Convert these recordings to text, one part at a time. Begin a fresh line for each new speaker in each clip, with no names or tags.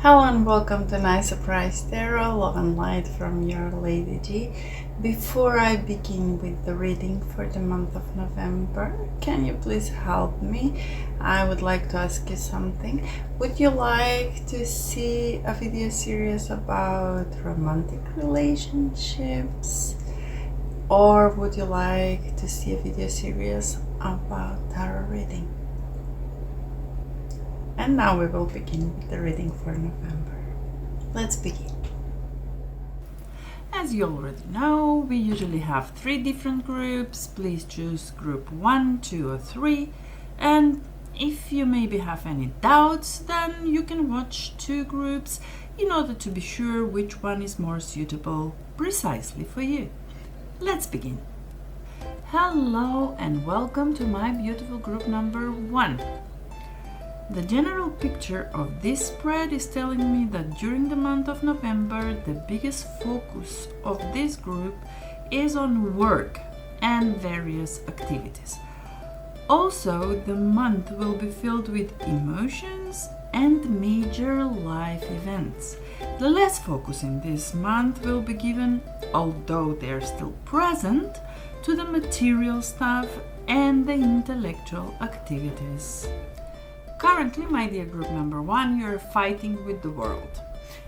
Hello and welcome to Nice Surprise Tarot, Love and Light from your Lady G. Before I begin with the reading for the month of November, can you please help me? I would like to ask you something. Would you like to see a video series about romantic relationships? Or would you like to see a video series about tarot reading? And now we will begin with the reading for November. Let's begin. As you already know, we usually have 3 different groups. Please choose group 1, 2 or 3. And if you maybe have any doubts, then you can watch 2 groups in order to be sure which one is more suitable precisely for you. Let's begin. Hello and welcome to my beautiful group number 1. The general picture of this spread is telling me that during the month of November, the biggest focus of this group is on work and various activities. Also, the month will be filled with emotions and major life events. The less focus in this month will be given, although they are still present, to the material stuff and the intellectual activities. Currently, my dear group number 1, you're fighting with the world.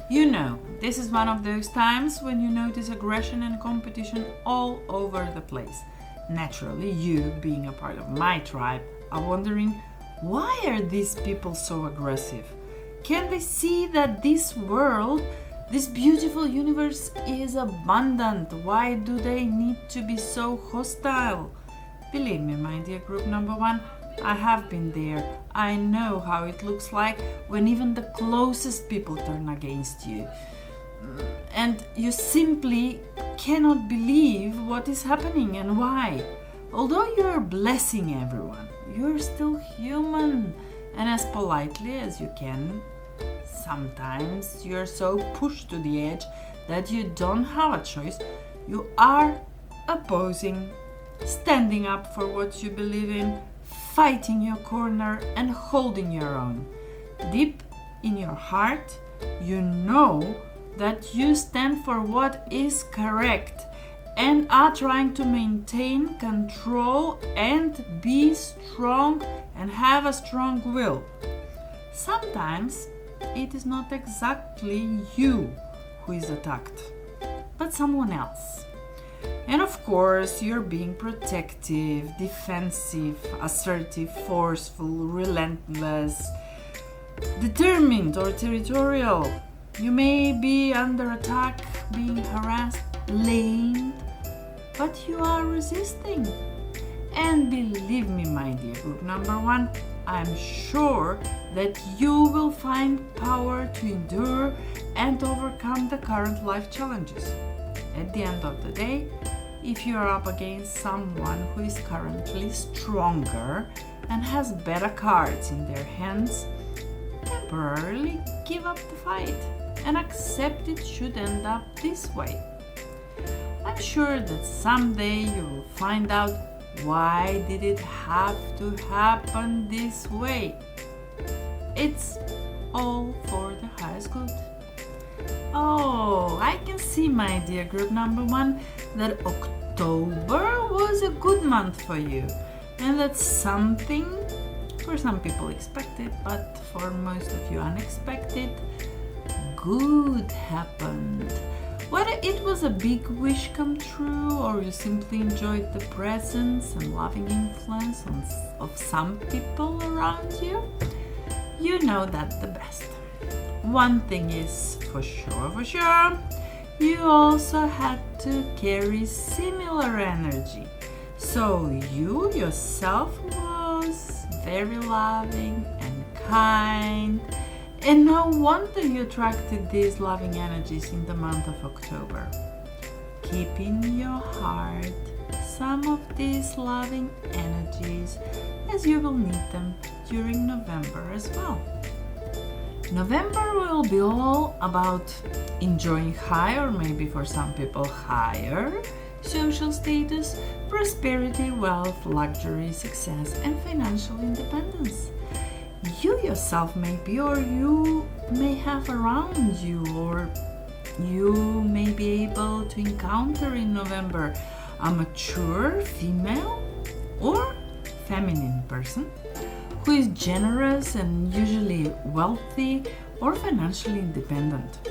You know, this is one of those times when you notice aggression and competition all over the place. Naturally, you, being a part of my tribe, are wondering, why are these people so aggressive? Can they see that this world, this beautiful universe is abundant? Why do they need to be so hostile? Believe me, my dear group number 1, I have been there. I know how it looks like when even the closest people turn against you. And you simply cannot believe what is happening and why. Although you are blessing everyone, you are still human. And as politely as you can, sometimes you are so pushed to the edge that you don't have a choice. You are opposing, standing up for what you believe in, fighting your corner and holding your own. Deep in your heart, you know that you stand for what is correct and are trying to maintain control and be strong and have a strong will. Sometimes it is not exactly you who is attacked, but someone else. And of course, you're being protective, defensive, assertive, forceful, relentless, determined or territorial. You may be under attack, being harassed, blamed, but you are resisting. And believe me, my dear group number 1, I'm sure that you will find power to endure and overcome the current life challenges. At the end of the day, if you are up against someone who is currently stronger and has better cards in their hands, temporarily give up the fight and accept it should end up this way. I'm sure that someday you will find out why did it have to happen this way. It's all for the highest good. Oh, I can see, my dear group number 1, that October was a good month for you, and that something, for some people expected, but for most of you unexpected, good happened. Whether it was a big wish come true or you simply enjoyed the presence and loving influence of some people around you, you know that the best. One thing is for sure, you also had to carry similar energy. So you yourself was very loving and kind, and no wonder you attracted these loving energies in the month of October. Keep in your heart some of these loving energies, as you will need them during November as well. November will be all about enjoying high, or maybe for some people higher, social status, prosperity, wealth, luxury, success, and financial independence. you yourself maybe, or you may have around you, or you may be able to encounter in November a mature female or feminine person who is generous and usually wealthy or financially independent.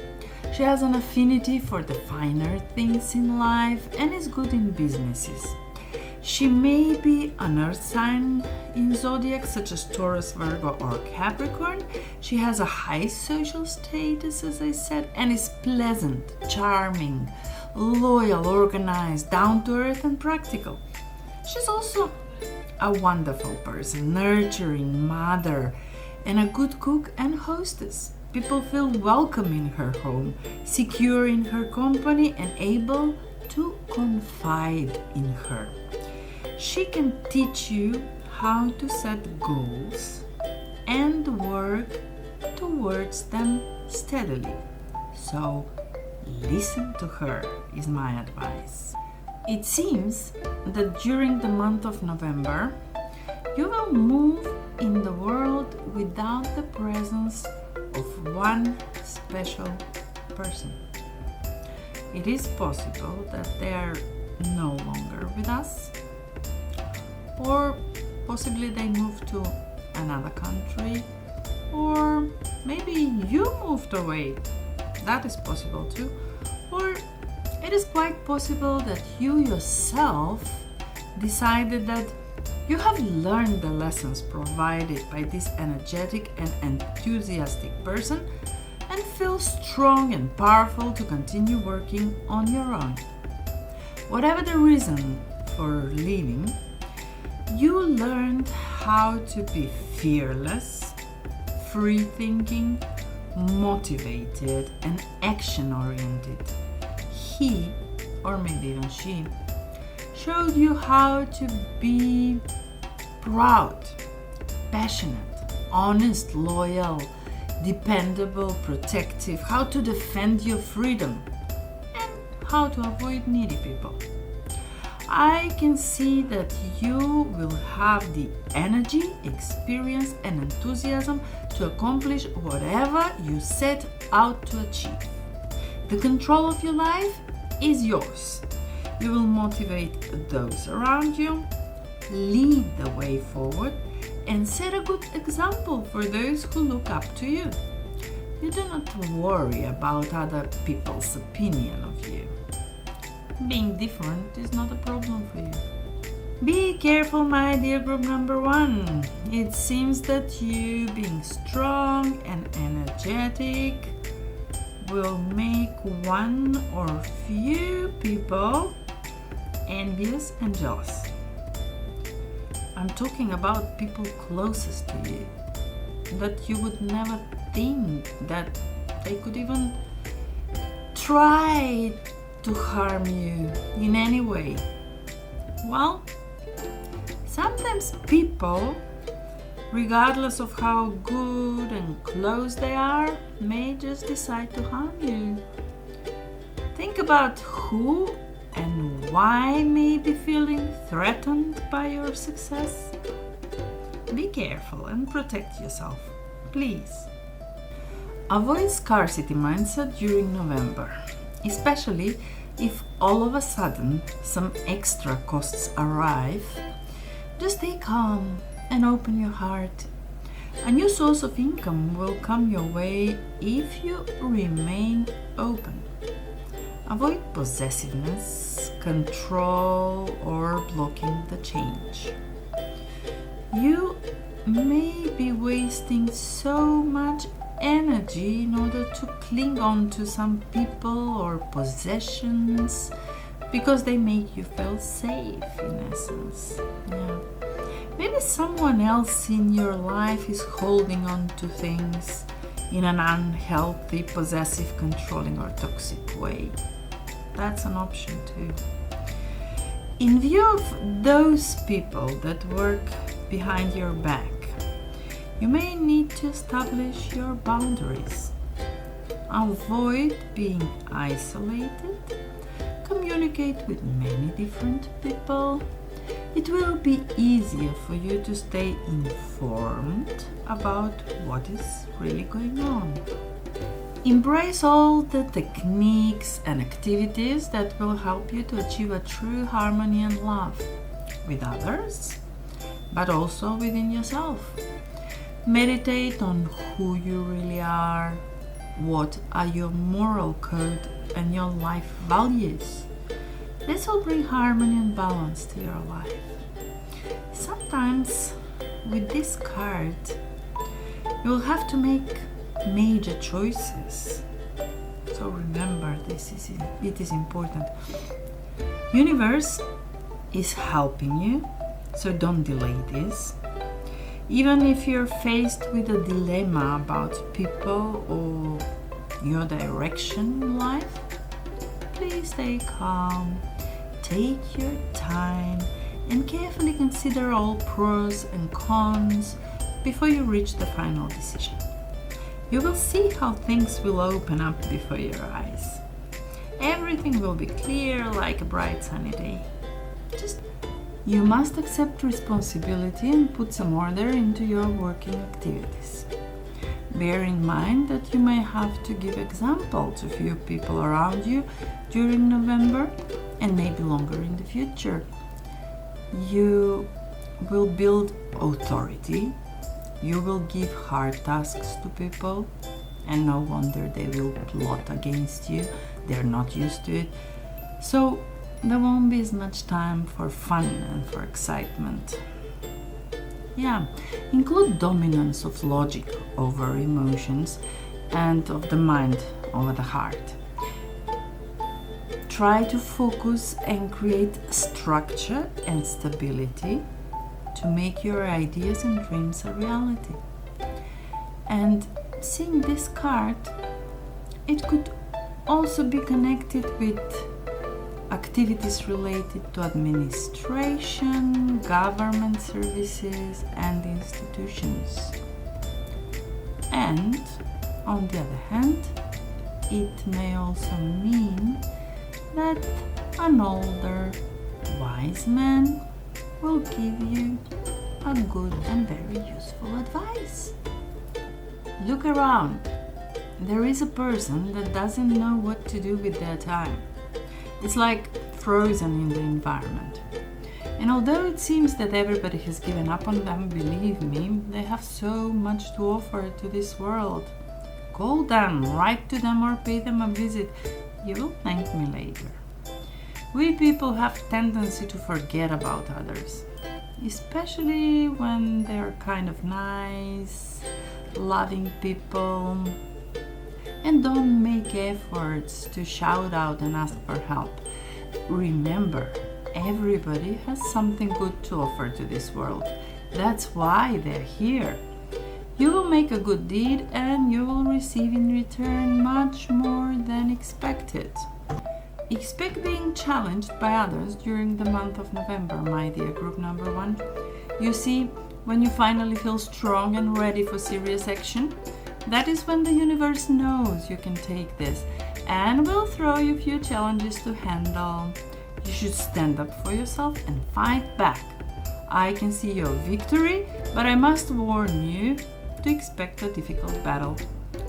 She has an affinity for the finer things in life and is good in businesses. She may be an earth sign in zodiac such as Taurus, Virgo or Capricorn. She has a high social status, as I said, and is pleasant, charming, loyal, organized, down to earth and practical. She's also a wonderful person, nurturing mother, and a good cook and hostess. People feel welcome in her home, secure in her company, and able to confide in her. She can teach you how to set goals and work towards them steadily. So listen to her is my advice. It seems that during the month of November, you will move in the world without the presence of one special person. It is possible that they are no longer with us, or possibly they moved to another country, or maybe you moved away. That is possible too. Or it is quite possible that you yourself decided that you have learned the lessons provided by this energetic and enthusiastic person and feel strong and powerful to continue working on your own. Whatever the reason for leaving, you learned how to be fearless, free-thinking, motivated, and action-oriented. He, or maybe even she, showed you how to be proud, passionate, honest, loyal, dependable, protective, how to defend your freedom, and how to avoid needy people. I can see that you will have the energy, experience, and enthusiasm to accomplish whatever you set out to achieve. The control of your life is yours. You will motivate those around you, lead the way forward, and set a good example for those who look up to you. You do not worry about other people's opinion of you. Being different is not a problem for you. Be careful, my dear group number 1. It seems that you, being strong and energetic, will make one or few people envious and jealous. I'm talking about people closest to you, that you would never think that they could even try to harm you in any way. Well, sometimes people, regardless of how good and close they are, may just decide to harm you. Think about who and why may be feeling threatened by your success. Be careful and protect yourself, please. Avoid scarcity mindset during November, especially if all of a sudden some extra costs arrive. Just stay calm and open your heart. A new source of income will come your way if you remain open. Avoid possessiveness, control, or blocking the change. You may be wasting so much energy in order to cling on to some people or possessions because they make you feel safe, in essence. Yeah. Maybe someone else in your life is holding on to things in an unhealthy, possessive, controlling, or toxic way. That's an option too. In view of those people that work behind your back, you may need to establish your boundaries. Avoid being isolated. Communicate with many different people. It will be easier for you to stay informed about what is really going on. Embrace all the techniques and activities that will help you to achieve a true harmony and love with others, but also within yourself. Meditate on who you really are, what are your moral code and your life values. This will bring harmony and balance to your life. Sometimes with this card, you will have to make major choices. So remember, it is important. Universe is helping you, so don't delay this. Even if you're faced with a dilemma about people or your direction in life, please stay calm, take your time, and carefully consider all pros and cons before you reach the final decision. You will see how things will open up before your eyes. Everything will be clear like a bright sunny day. You must accept responsibility and put some order into your working activities. Bear in mind that you may have to give example to few people around you during November and maybe longer in the future. You will build authority. You will give hard tasks to people, and no wonder they will plot against you. They're not used to it. So there won't be as much time for fun and for excitement. Include dominance of logic over emotions and of the mind over the heart. Try to focus and create structure and stability to make your ideas and dreams a reality. And seeing this card, it could also be connected with activities related to administration, government services, and institutions. And on the other hand, it may also mean that an older, wise man will give you a good and very useful advice. Look around. There is a person that doesn't know what to do with their time. It's like frozen in the environment. And although it seems that everybody has given up on them, believe me, they have so much to offer to this world. Call them, write to them, or pay them a visit. You will thank me later. We people have tendency to forget about others, especially when they're kind of nice, loving people, and don't make efforts to shout out and ask for help. Remember, everybody has something good to offer to this world. That's why they're here. You will make a good deed and you will receive in return much more than expected. Expect being challenged by others during the month of November, my dear group number 1. You see, when you finally feel strong and ready for serious action, that is when the universe knows you can take this and will throw you a few challenges to handle. You should stand up for yourself and fight back. I can see your victory, but I must warn you to expect a difficult battle.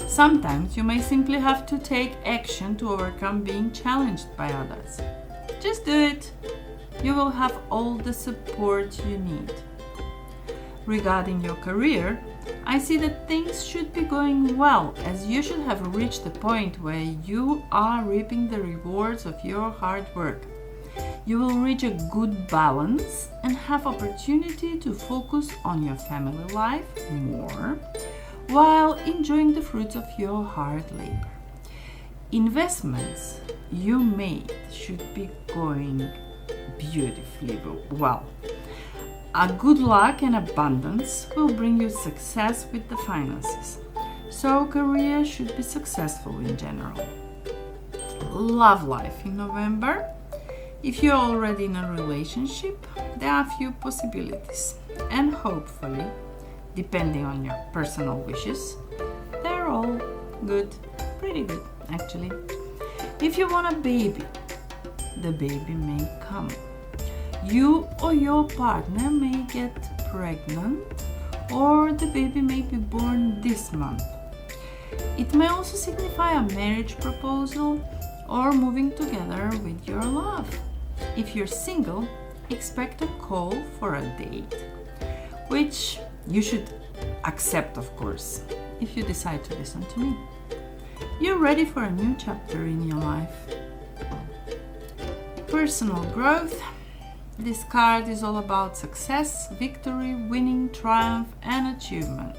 Sometimes you may simply have to take action to overcome being challenged by others. Just do it. You will have all the support you need. Regarding your career, I see that things should be going well, as you should have reached the point where you are reaping the rewards of your hard work. You will reach a good balance and have opportunity to focus on your family life more while enjoying the fruits of your hard labor. Investments you made should be going beautifully well. A good luck and abundance will bring you success with the finances. So career should be successful in general. Love life in November. If you're already in a relationship, there are a few possibilities. And hopefully, depending on your personal wishes, they're all good. Pretty good, actually. If you want a baby, the baby may come. You or your partner may get pregnant, or the baby may be born this month. It may also signify a marriage proposal or moving together with your love. If you're single, expect a call for a date, which you should accept, of course, if you decide to listen to me. You're ready for a new chapter in your life. Personal growth. This card is all about success, victory, winning, triumph, and achievement.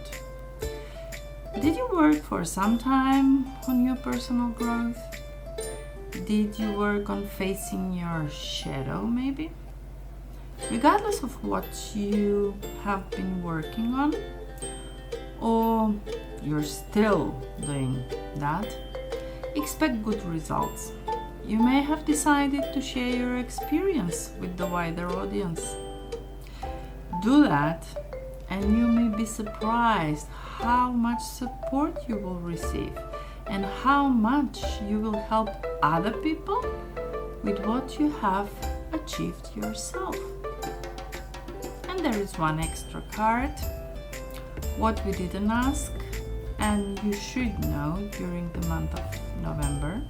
Did you work for some time on your personal growth? Did you work on facing your shadow, maybe? Regardless of what you have been working on, or you're still doing that, expect good results. You may have decided to share your experience with the wider audience. Do that, and you may be surprised how much support you will receive and how much you will help other people with what you have achieved yourself. And there is one extra card, what we didn't ask and you should know during the month of November.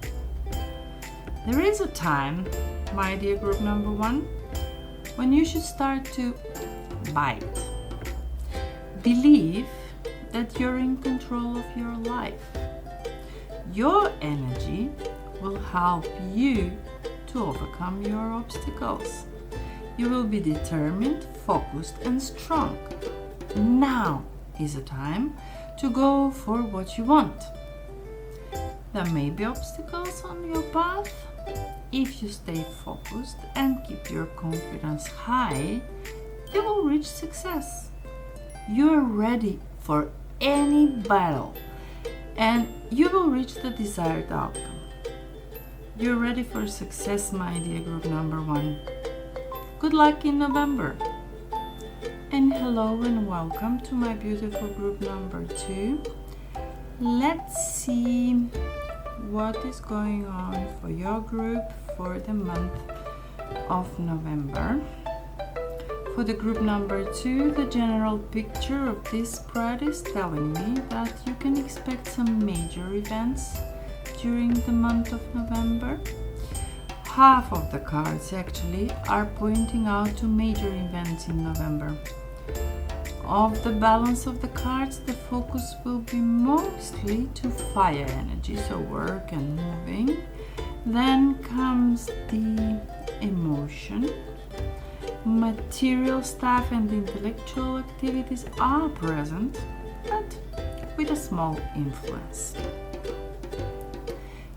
There is a time, my dear group number 1, when you should start to bite. Believe that you're in control of your life. Your energy will help you to overcome your obstacles. You will be determined, focused, and strong. Now is a time to go for what you want. There may be obstacles on your path. If you stay focused and keep your confidence high, you will reach success. You are ready for any battle and you will reach the desired outcome. You're ready for success, my dear group number 1. Good luck in November. And hello and welcome to my beautiful group number 2. Let's see what is going on for your group for the month of November. For the group number 2, the general picture of this spread is telling me that you can expect some major events during the month of November. Half of the cards actually are pointing out to major events in November. Of the balance of the cards, the focus will be mostly to fire energy, so work and moving. Then comes the emotion. Material stuff and intellectual activities are present, but with a small influence.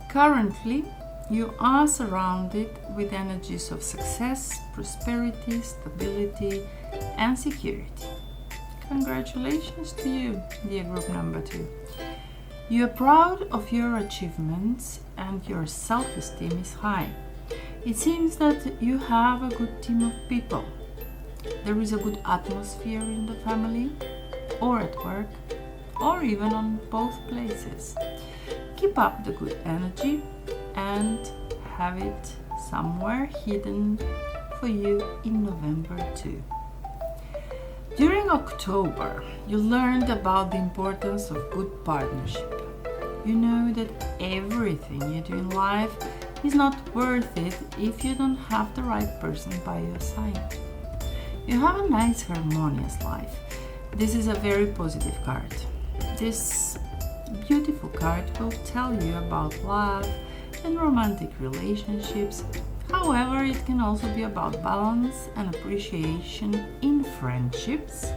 Currently, you are surrounded with energies of success, prosperity, stability, and security. Congratulations to you, dear group number 2. You are proud of your achievements and your self-esteem is high. It seems that you have a good team of people. There is a good atmosphere in the family, or at work, or even on both places. Keep up the good energy and have it somewhere hidden for you in November too. During October, you learned about the importance of good partnership. You know that everything you do in life is not worth it if you don't have the right person by your side. You have a nice, harmonious life. This is a very positive card. This beautiful card will tell you about love and romantic relationships. However, it can also be about balance and appreciation in friendships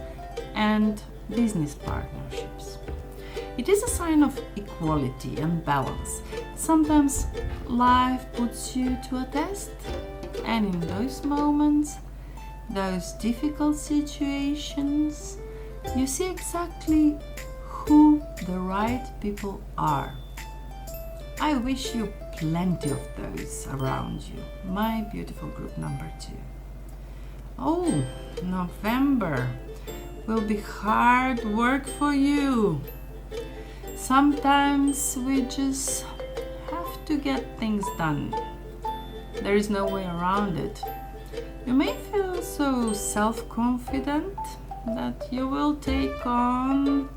and business partnerships. It is a sign of equality and balance. Sometimes life puts you to a test, and in those moments, those difficult situations, you see exactly who the right people are. I wish you plenty of those around you, my beautiful group number 2. Oh, November will be hard work for you. Sometimes we just have to get things done. There is no way around it. You may feel so self-confident that you will take on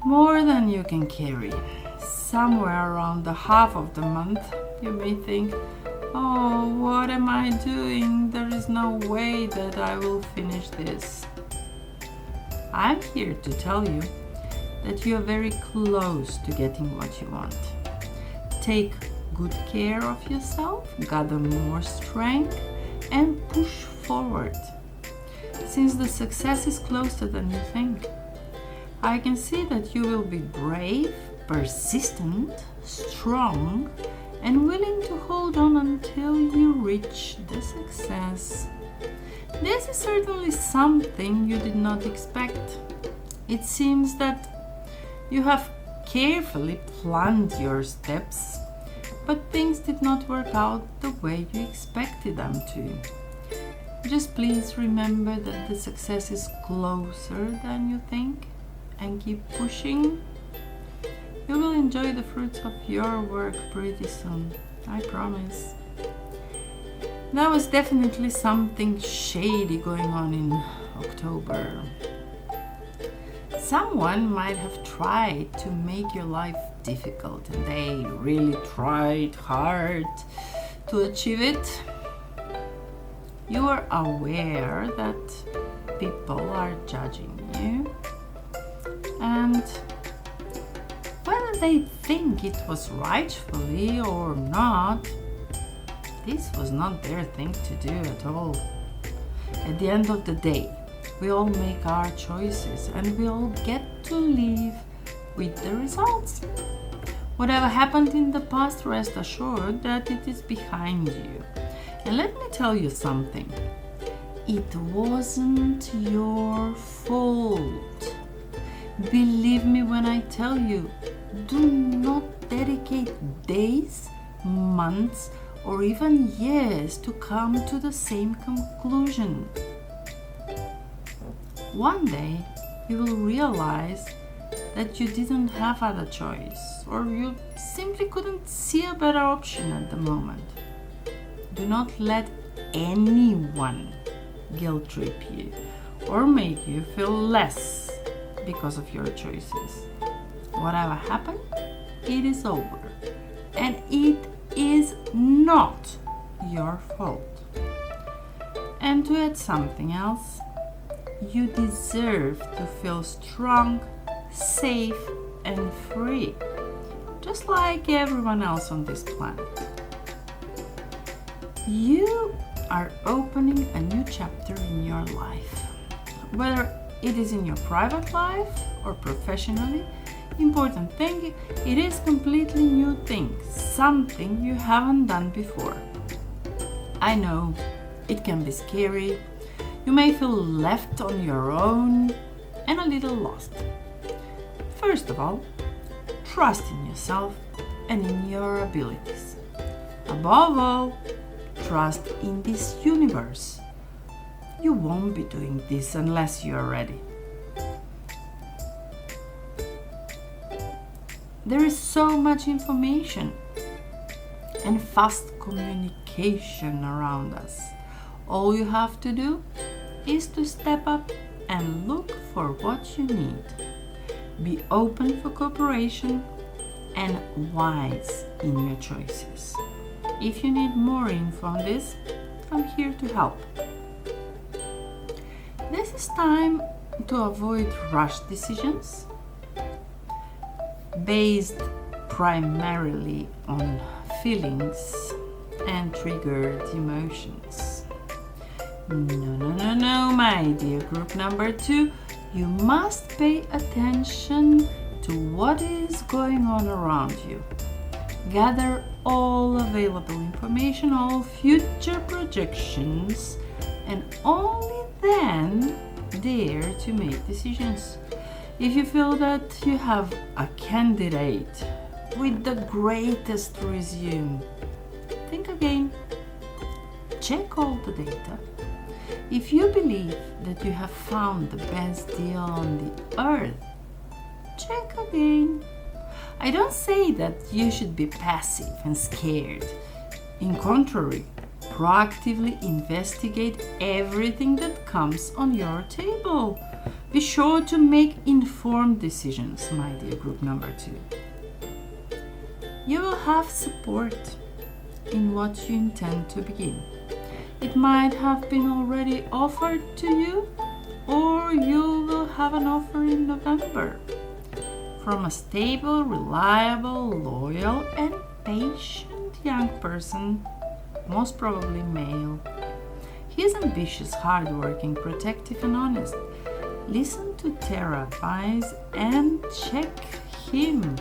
more than you can carry. Somewhere around the half of the month, you may think, oh, what am I doing? There is no way that I will finish this. I'm here to tell you that you are very close to getting what you want. Take good care of yourself, gather more strength, and push forward. Since the success is closer than you think, I can see that you will be brave, persistent, strong, and willing to hold on until you reach the success. This is certainly something you did not expect. It seems that you have carefully planned your steps, but things did not work out the way you expected them to. Just please remember that the success is closer than you think and keep pushing. You will enjoy the fruits of your work pretty soon, I promise. There was definitely something shady going on in October. Someone might have tried to make your life difficult, and they really tried hard to achieve it. You are aware that people are judging you, and whether they think it was rightfully or not, this was not their thing to do at all. At the end of the day, we all make our choices and we all get to live with the results. Whatever happened in the past, rest assured that it is behind you. And let me tell you something. It wasn't your fault. Believe me when I tell you, do not dedicate days, months, or even years to come to the same conclusion. One day, you will realize that you didn't have other choice, or you simply couldn't see a better option at the moment. Do not let anyone guilt trip you or make you feel less because of your choices. Whatever happened, it is over, and it is not your fault. And to add something else, you deserve to feel strong, safe, and free, just like everyone else on this planet. You are opening a new chapter in your life. Whether it is in your private life or professionally, important thing, it is completely new thing, something you haven't done before. I know, it can be scary. You may feel left on your own and a little lost. First of all, trust in yourself and in your abilities. Above all, trust in this universe. You won't be doing this unless you are ready. There is so much information and fast communication around us. All you have to do is to step up and look for what you need. Be open for cooperation and wise in your choices. If you need more info on this, I'm here to help. This is time to avoid rush decisions based primarily on feelings and triggered emotions. No, my dear group number 2, you must pay attention to what is going on around you. Gather all available information, all future projections, and only then dare to make decisions. If you feel that you have a candidate with the greatest resume, think again. Check all the data. If you believe that you have found the best deal on the earth, check again. I don't say that you should be passive and scared. In contrary, proactively investigate everything that comes on your table. Be sure to make informed decisions, my dear group number 2. You will have support in what you intend to begin. It might have been already offered to you, or you will have an offer in November from a stable, reliable, loyal, and patient young person, most probably male. He is ambitious, hardworking, protective, and honest. Listen to Tara advice and check him.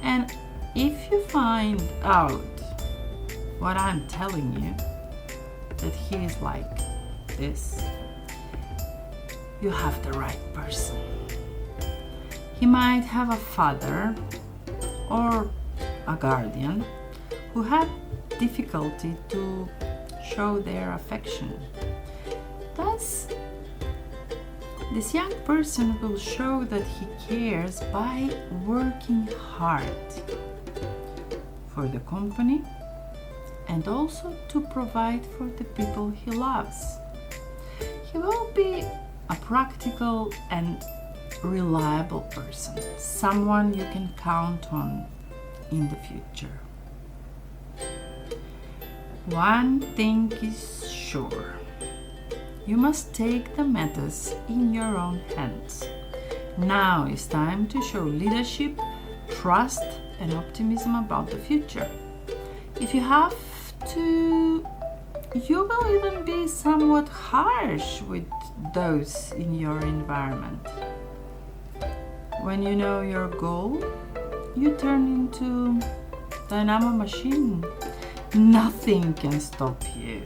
And if you find out what I'm telling you, that he is like this, you have the right person. He might have a father or a guardian who had difficulty to show their affection. Thus, this young person will show that he cares by working hard for the company and also to provide for the people he loves. He will be a practical and reliable person, someone you can count on in the future. One thing is sure: you must take the matters in your own hands. Now is time to show leadership, trust, and optimism about the future. If you have to, you will even be somewhat harsh with those in your environment. When you know your goal, you turn into dynamo machine. Nothing can stop you.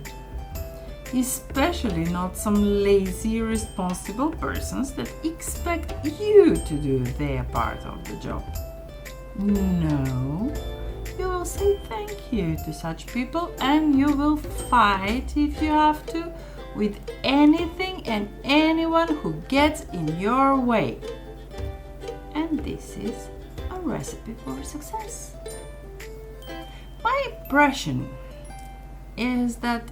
Especially not some lazy, irresponsible persons that expect you to do their part of the job. No, you will say thank you to such people, and you will fight if you have to with anything and anyone who gets in your way. And this is a recipe for success. My impression is that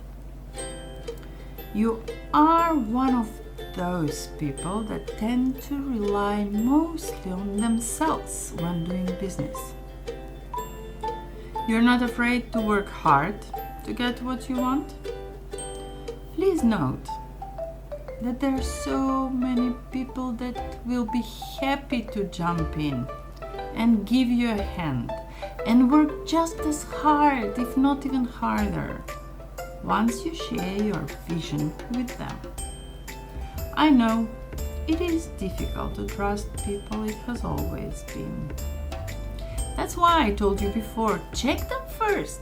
you are one of those people that tend to rely mostly on themselves when doing business. You're not afraid to work hard to get what you want. Please note that there are so many people that will be happy to jump in and give you a hand and work just as hard, if not even harder, once you share your vision with them. I know it is difficult to trust people, it has always been. That's why I told you before, check them first.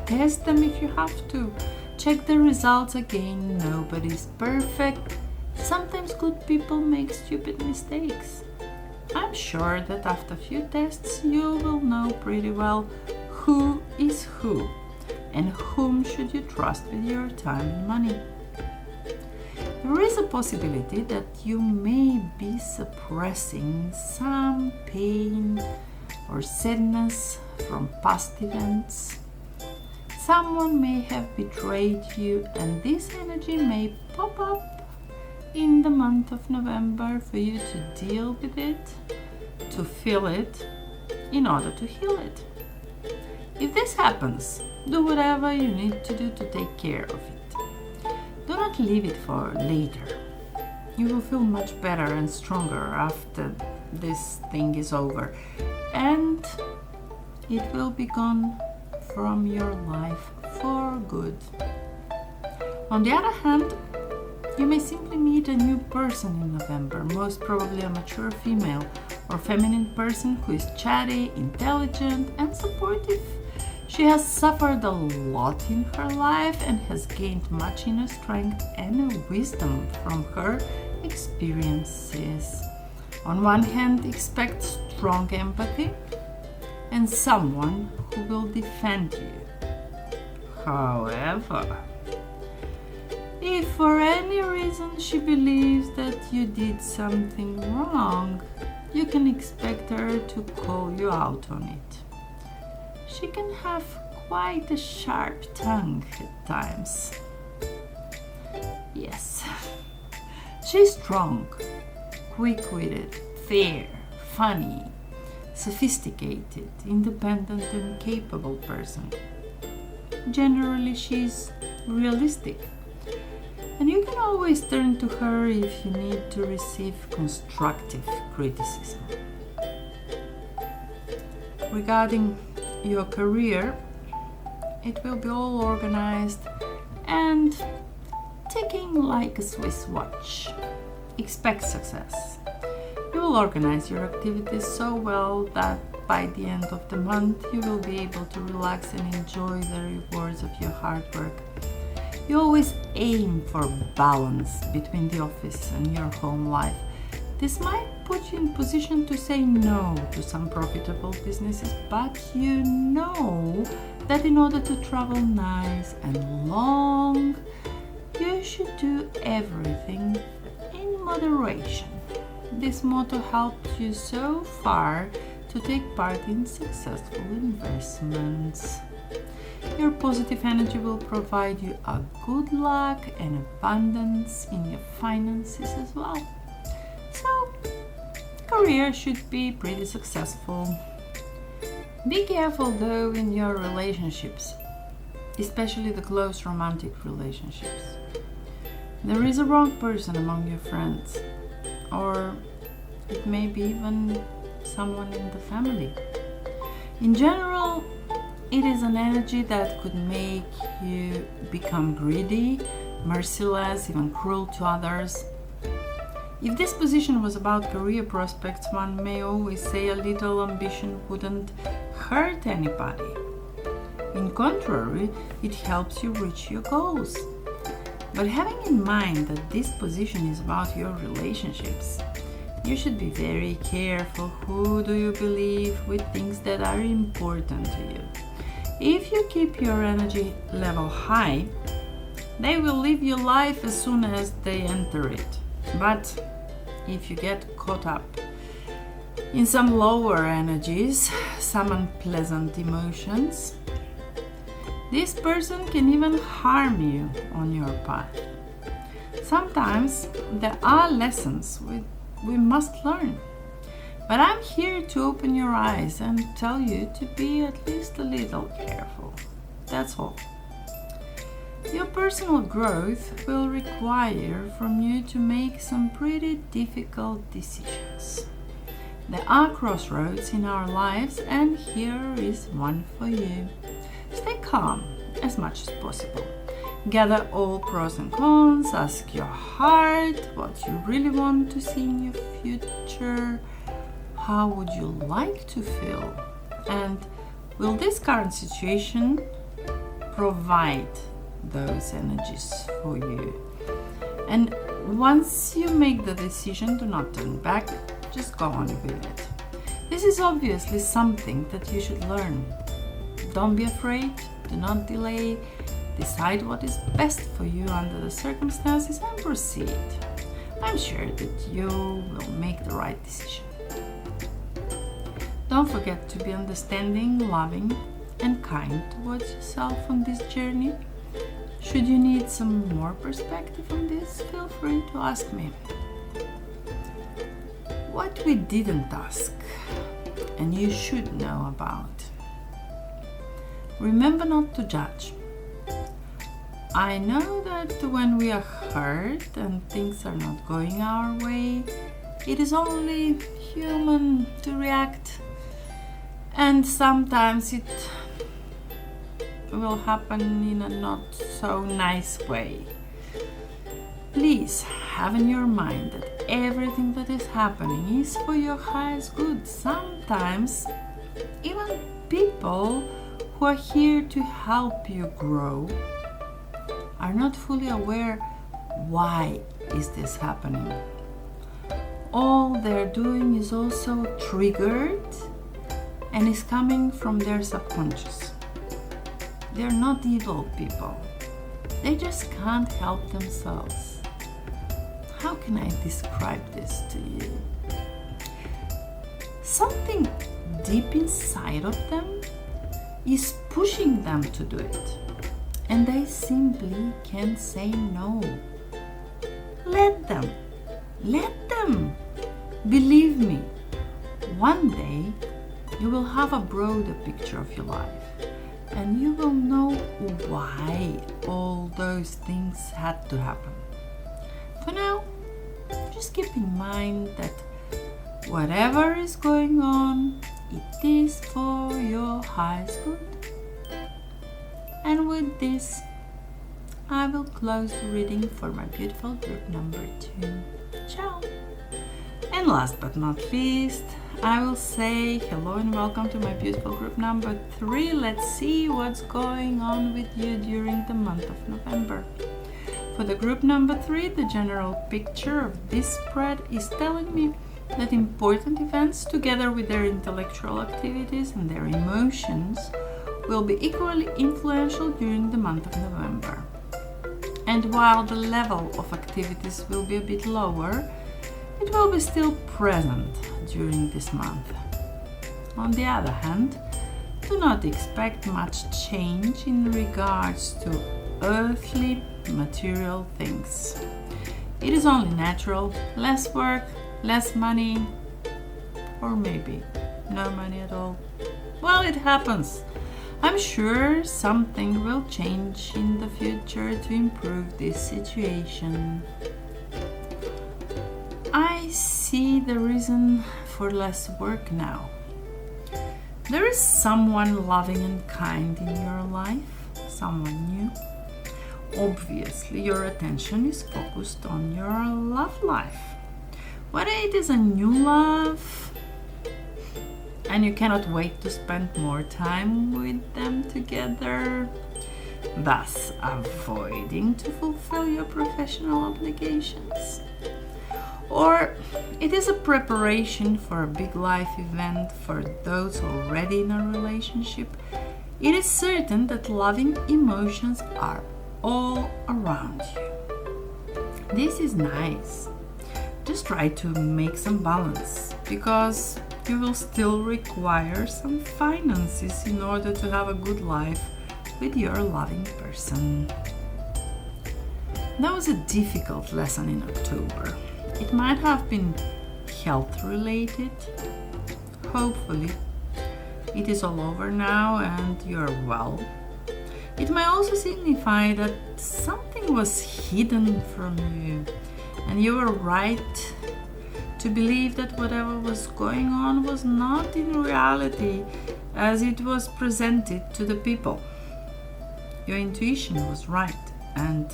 Test them if you have to. Check the results again. Nobody's perfect. Sometimes good people make stupid mistakes. I'm sure that after a few tests you will know pretty well who is who and whom should you trust with your time and money. There is a possibility that you may be suppressing some pain or sadness from past events. Someone may have betrayed you, and this energy may pop up in the month of November for you to deal with it, to feel it, in order to heal it. If this happens, do whatever you need to do to take care of it. Do not leave it for later. You will feel much better and stronger after this thing is over, and it will be gone from your life for good. On the other hand, you may simply meet a new person in November, most probably a mature female or feminine person who is chatty, intelligent, and supportive. She has suffered a lot in her life and has gained much inner strength and wisdom from her experiences. On one hand, expect strong empathy and someone who will defend you. However, if for any reason she believes that you did something wrong, you can expect her to call you out on it. She can have quite a sharp tongue at times. Yes, she's strong, quick-witted, fair, funny, sophisticated, independent and capable person. Generally, she's realistic, and you can always turn to her if you need to receive constructive criticism. Regarding your career, it will be all organized and ticking like a Swiss watch. Expect success. You will organize your activities so well that by the end of the month you will be able to relax and enjoy the rewards of your hard work. You always aim for balance between the office and your home life. This might put you in position to say no to some profitable businesses, but you know that in order to travel nice and long, you should do everything in moderation. This motto helped you so far to take part in successful investments. Your positive energy will provide you a good luck and abundance in your finances as well. So, career should be pretty successful. Be careful though in your relationships, especially the close romantic relationships. There is a wrong person among your friends, or it may be even someone in the family. In general, it is an energy that could make you become greedy, merciless, even cruel to others. If this position was about career prospects, one may always say a little ambition wouldn't hurt anybody. In contrary, it helps you reach your goals. But having in mind that this position is about your relationships, you should be very careful who do you believe with things that are important to you. If you keep your energy level high, they will live your life as soon as they enter it. But if you get caught up in some lower energies, some unpleasant emotions, this person can even harm you on your path. Sometimes there are lessons we must learn, but I'm here to open your eyes and tell you to be at least a little careful. That's all. Your personal growth will require from you to make some pretty difficult decisions. There are crossroads in our lives, and here is one for you. Stay calm as much as possible. Gather all pros and cons, ask your heart what you really want to see in your future. How would you like to feel? And will this current situation provide those energies for you? And once you make the decision, do not turn back, just go on with it. This is obviously something that you should learn. Don't be afraid, do not delay, decide what is best for you under the circumstances and proceed. I'm sure that you will make the right decision. Don't forget to be understanding, loving, and kind towards yourself on this journey. Should you need some more perspective on this, feel free to ask me. What we didn't ask, and you should know about. Remember not to judge. I know that when we are hurt and things are not going our way, it is only human to react, and sometimes it will happen in a not so nice way. Please have in your mind that everything that is happening is for your highest good. Sometimes even people who are here to help you grow are not fully aware why is this happening. All they're doing is also triggered and is coming from their subconscious. They're not evil people. They just can't help themselves. How can I describe this to you? Something deep inside of them is pushing them to do it, and they simply can't say no. Let them. Let them. Believe me, one day you will have a broader picture of your life, and you will know why all those things had to happen. For now, just keep in mind that whatever is going on, it is for your highest good. And with this, I will close the reading for my beautiful group number 2. Ciao! And last but not least, I will say hello and welcome to my beautiful group number 3. Let's see what's going on with you during the month of November. For the group number 3, the general picture of this spread is telling me that important events, together with their intellectual activities and their emotions, will be equally influential during the month of November. And while the level of activities will be a bit lower, it will be still present during this month. On the other hand, do not expect much change in regards to earthly material things. It is only natural, less work, less money, or maybe no money at all. Well, it happens. I'm sure something will change in the future to improve this situation. I see the reason for less work now. There is someone loving and kind in your life, someone new. Obviously, your attention is focused on your love life. Whether it is a new love and you cannot wait to spend more time with them together, thus avoiding to fulfill your professional obligations. Or it is a preparation for a big life event for those already in a relationship. It is certain that loving emotions are all around you. This is nice. Just try to make some balance, because you will still require some finances in order to have a good life with your loving person. That was a difficult lesson in October. It might have been health related. Hopefully, it is all over now and you're well. It might also signify that something was hidden from you, and you were right to believe that whatever was going on was not in reality as it was presented to the people. Your intuition was right, and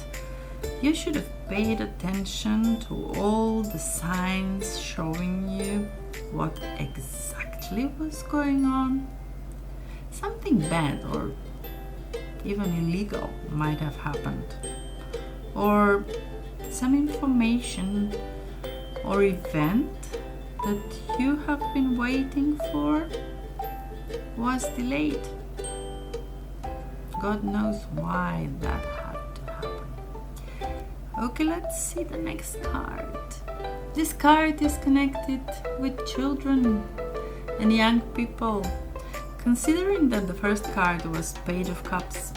you should have paid attention to all the signs showing you what exactly was going on. Something bad or even illegal might have happened, or some information or event that you have been waiting for was delayed. God knows why that had to happen. Okay, let's see the next card. This card is connected with children and young people. Considering that the first card was Page of Cups,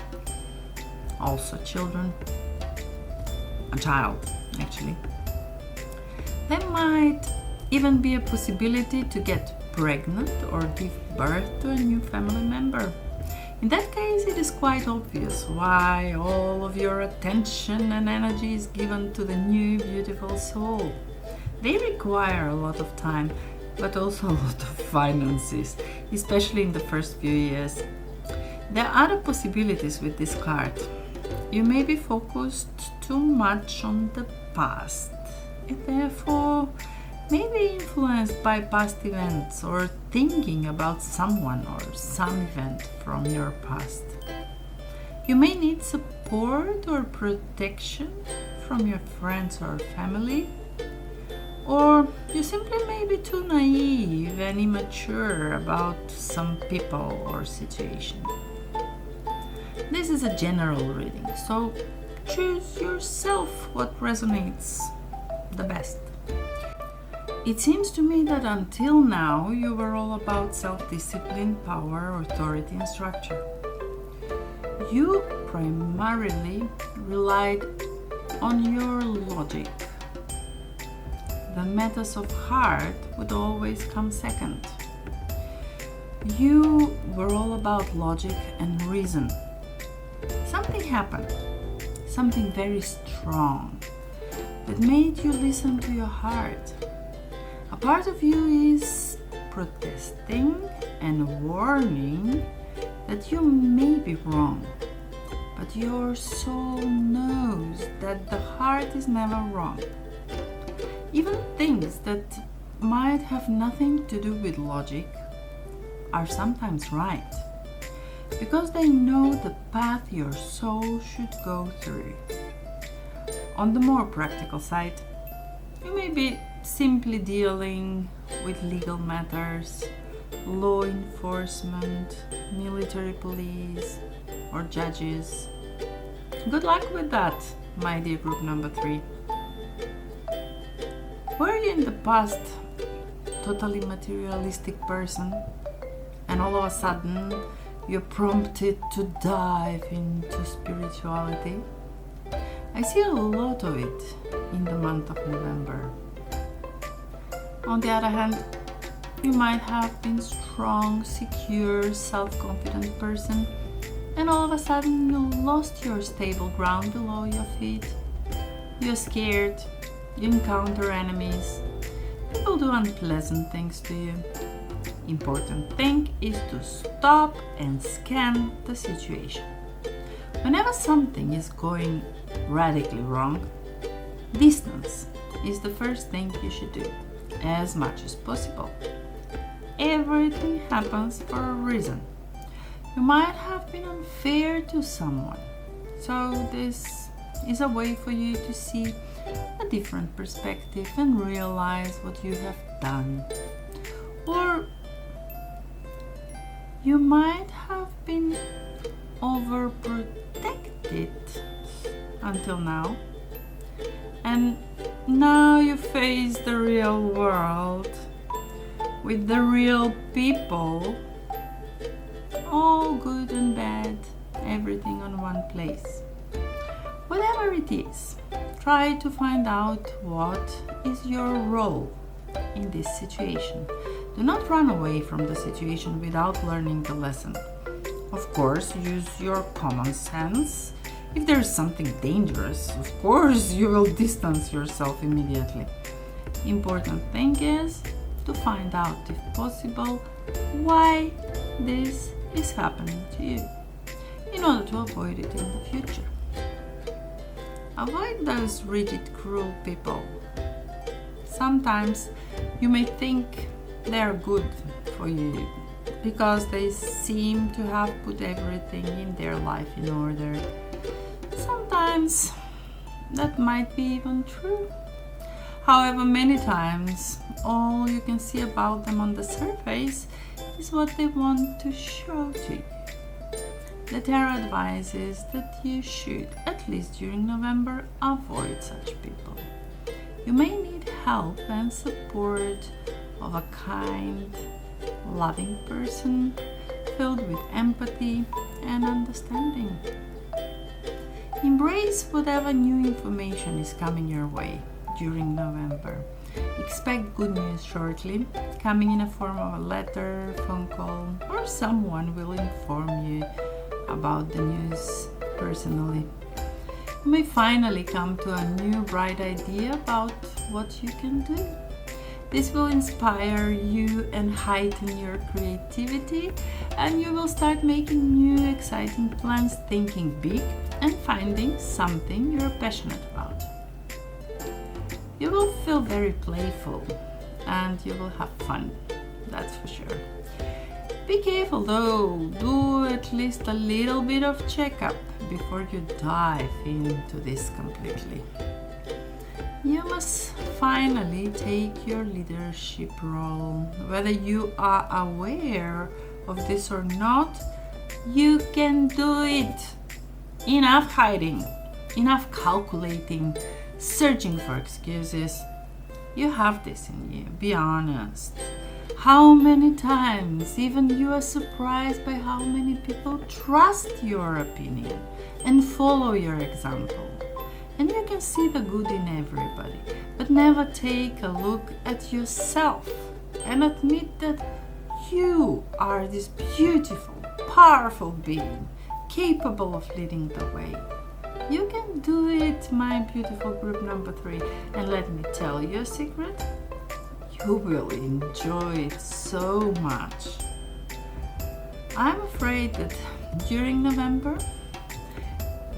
also children, a child actually, there might even be a possibility to get pregnant or give birth to a new family member. In that case, it is quite obvious why all of your attention and energy is given to the new beautiful soul. They require a lot of time, but also a lot of finances, especially in the first few years. There are other possibilities with this card. You may be focused too much on the past, and therefore may be influenced by past events or thinking about someone or some event from your past. You may need support or protection from your friends or family, or you simply may be too naive and immature about some people or situation. This is a general reading, so choose yourself what resonates the best. It seems to me that until now you were all about self-discipline, power, authority, and structure. You primarily relied on your logic. The matters of heart would always come second. You were all about logic and reason. Something happened, something very strong, that made you listen to your heart. A part of you is protesting and warning that you may be wrong, but your soul knows that the heart is never wrong. Even things that might have nothing to do with logic are sometimes right, because they know the path your soul should go through. On the more practical side, you may be simply dealing with legal matters, law enforcement, military police, or judges. Good luck with that, my dear group number 3. Were you in the past totally materialistic person, and all of a sudden you're prompted to dive into spirituality? I see a lot of it in the month of November. On the other hand, you might have been strong, secure, self-confident person, and all of a sudden you lost your stable ground below your feet. You're scared, you encounter enemies, people do unpleasant things to you. Important thing is to stop and scan the situation. Whenever something is going radically wrong, distance is the first thing you should do, as much as possible. Everything happens for a reason. You might have been unfair to someone, so this is a way for you to see a different perspective and realize what you have done. Or you might have been overprotected until now, and now you face the real world with the real people, all good and bad, everything on one place. Whatever it is, try to find out what is your role in this situation. Do not run away from the situation without learning the lesson. Of course, use your common sense. If there is something dangerous, of course, you will distance yourself immediately. Important thing is to find out, if possible, why this is happening to you, in order to avoid it in the future. Avoid those rigid, cruel people. Sometimes you may think they are good for you because they seem to have put everything in their life in order. Sometimes that might be even true. However, many times all you can see about them on the surface is what they want to show to you. The tarot advises that you should, at least during November, avoid such people. You may need help and support of a kind, loving person filled with empathy and understanding. Embrace whatever new information is coming your way during November. Expect good news shortly, coming in a form of a letter, phone call, or someone will inform you about the news personally. You may finally come to a new bright idea about what you can do. This will inspire you and heighten your creativity, and you will start making new exciting plans, thinking big and finding something you're passionate about. You will feel very playful and you will have fun, that's for sure. Be careful though, do at least a little bit of checkup before you dive into this completely. You must finally take your leadership role. Whether you are aware of this or not, you can do it. Enough hiding, enough calculating, searching for excuses. You have this in you. Be honest. How many times even you are surprised by how many people trust your opinion and follow your example. And you can see the good in everybody, but never take a look at yourself and admit that you are this beautiful, powerful being, capable of leading the way. You can do it, my beautiful group number 3. And let me tell you a secret. You will enjoy it so much. I'm afraid that during November,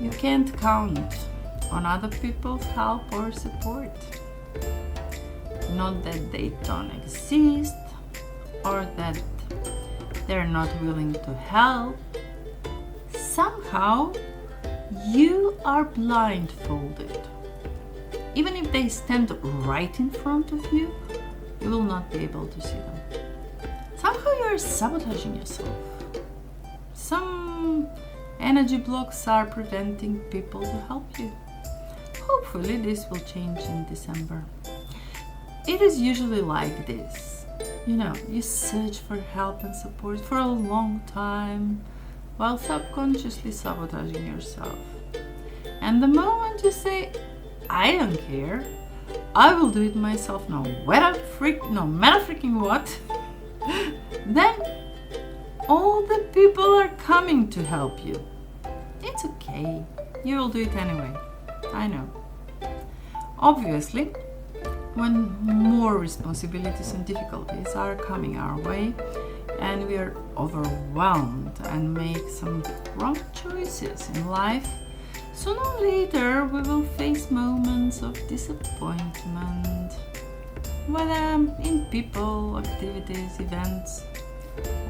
you can't count on other people's help or support. Not that they don't exist or that they're not willing to help. Somehow, you are blindfolded. Even if they stand right in front of you, you will not be able to see them. Somehow you are sabotaging yourself. Some energy blocks are preventing people to help you. Hopefully this will change in December. It is usually like this. You search for help and support for a long time while subconsciously sabotaging yourself. And the moment you say, I don't care, I will do it myself no matter freaking what, then all the people are coming to help you. It's okay. You will do it anyway. I know. Obviously, when more responsibilities and difficulties are coming our way and we are overwhelmed and make some wrong choices in life, sooner or later we will face moments of disappointment, whether in people, activities, events,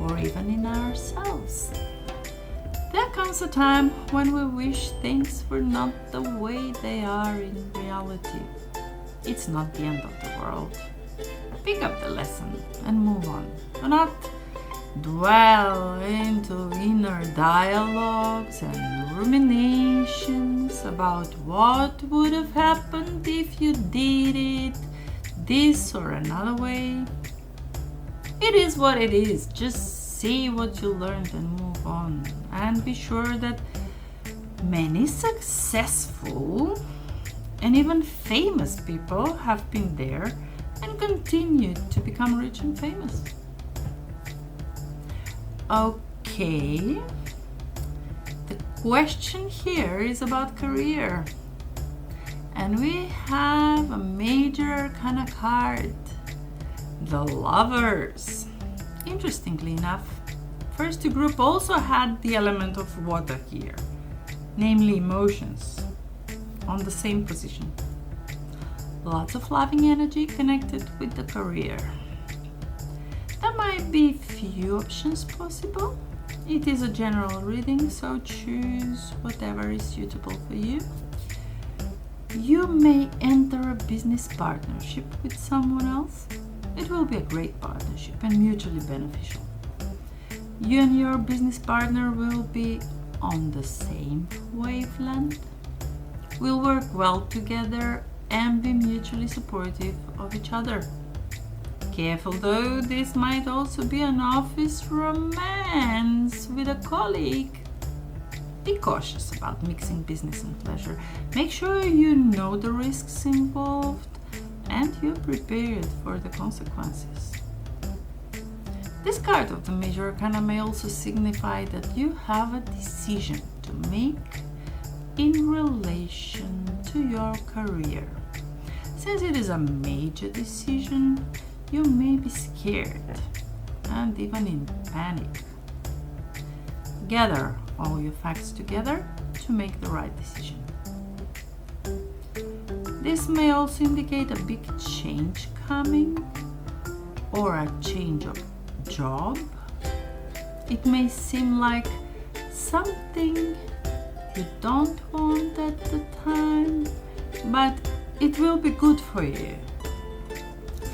or even in ourselves. There comes a time when we wish things were not the way they are in reality. It's not the end of the world. Pick up the lesson and move on. Do not dwell into inner dialogues and ruminations about what would have happened if you did it this or another way. It is what it is. Just see what you learned and move on. And be sure that many successful and even famous people have been there and continue to become rich and famous. Okay, the question here is about career. And we have a major arcana card, the Lovers. Interestingly enough, first two group also had the element of water here, namely emotions, on the same position. Lots of loving energy connected with the career. There might be few options possible. It is a general reading, so choose whatever is suitable for you. You may enter a business partnership with someone else. It will be a great partnership and mutually beneficial. You and your business partner will be on the same wavelength, will work well together and be mutually supportive of each other. Careful though, this might also be an office romance with a colleague. Be cautious about mixing business and pleasure. Make sure you know the risks involved and you're prepared for the consequences. This card of the Major Arcana may also signify that you have a decision to make in relation to your career. Since it is a major decision, you may be scared and even in panic. Gather all your facts together to make the right decision. This may also indicate a big change coming or a change of job. It may seem like something you don't want at the time, but it will be good for you.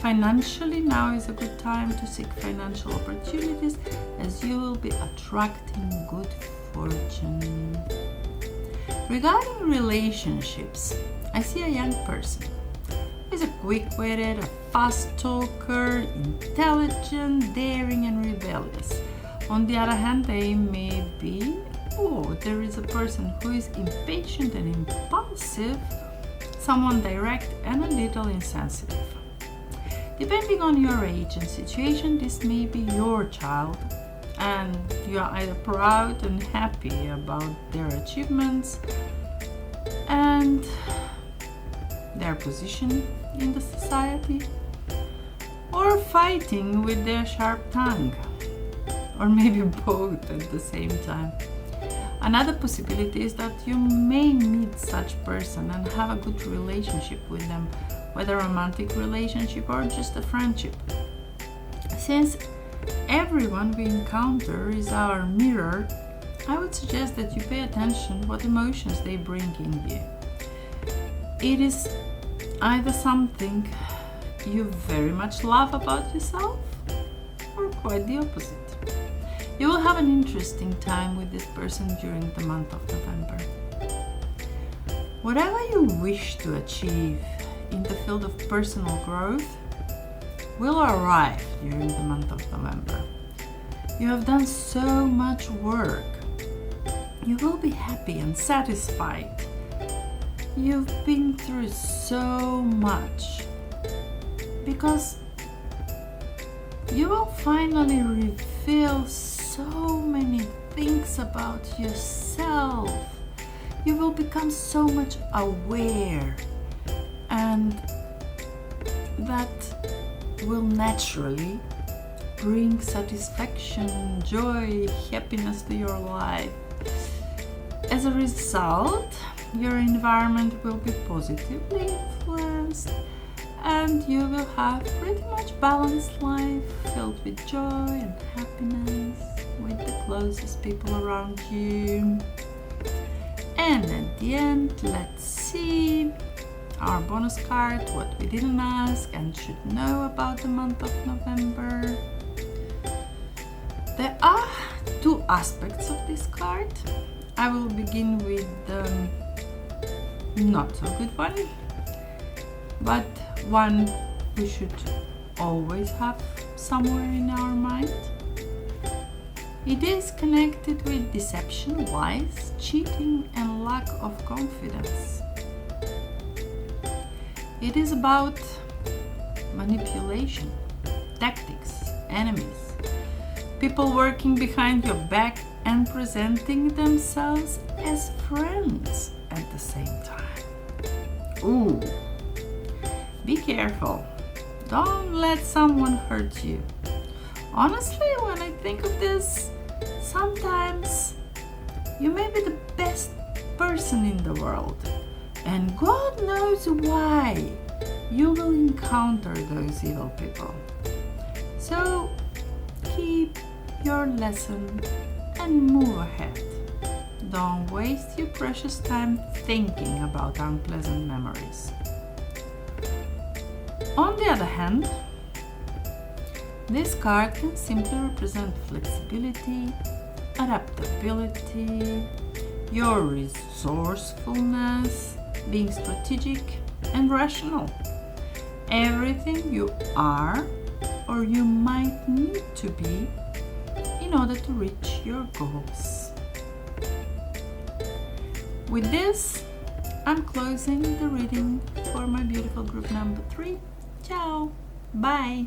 Financially, now is a good time to seek financial opportunities as you will be attracting good fortune. Regarding relationships, I see a young person is a quick-witted, a fast talker, intelligent, daring and rebellious. On the other hand, they may be, there is a person who is impatient and impulsive, someone direct and a little insensitive. Depending on your age and situation, this may be your child, and you are either proud and happy about their achievements and their position in the society, or fighting with their sharp tongue, or maybe both at the same time. Another possibility is that you may meet such person and have a good relationship with them, whether a romantic relationship or just a friendship. Since everyone we encounter is our mirror, I would suggest that you pay attention what emotions they bring in you. It is either something you very much love about yourself, or quite the opposite. You will have an interesting time with this person during the month of November. Whatever you wish to achieve in the field of personal growth will arrive during the month of November. You have done so much work. You will be happy and satisfied. You've been through so much, because you will finally reveal so many things about yourself. You will become so much aware, and that will naturally bring satisfaction, joy, happiness to your life. As a result, your environment will be positively influenced, and you will have pretty much balanced life filled with joy and happiness with the closest people around you. And at the end, let's see our bonus card, what we didn't ask and should know about the month of November. There are two aspects of this card. I will begin with the not so good one, but one we should always have somewhere in our mind. It is connected with deception, lies, cheating, and lack of confidence. It is about manipulation, tactics, enemies, people working behind your back and presenting themselves as friends at the same time. Ooh, be careful. Don't let someone hurt you. Honestly, when I think of this, sometimes you may be the best person in the world, and God knows why you will encounter those evil people. So keep your lesson and move ahead. Don't waste your precious time thinking about unpleasant memories. On the other hand, this card can simply represent flexibility, adaptability, your resourcefulness, being strategic and rational. Everything you are or you might need to be in order to reach your goals. With this, I'm closing the reading for my beautiful group number 3. Ciao! Bye!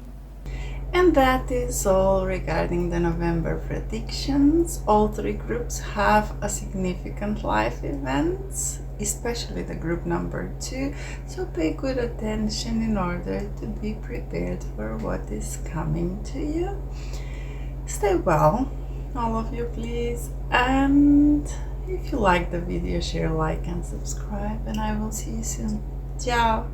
And that is all regarding the November predictions. All 3 groups have a significant life events, especially the group number 2, so pay good attention in order to be prepared for what is coming to you. Stay well, all of you, please, and if you like the video, share, like and subscribe, and I will see you soon. Ciao!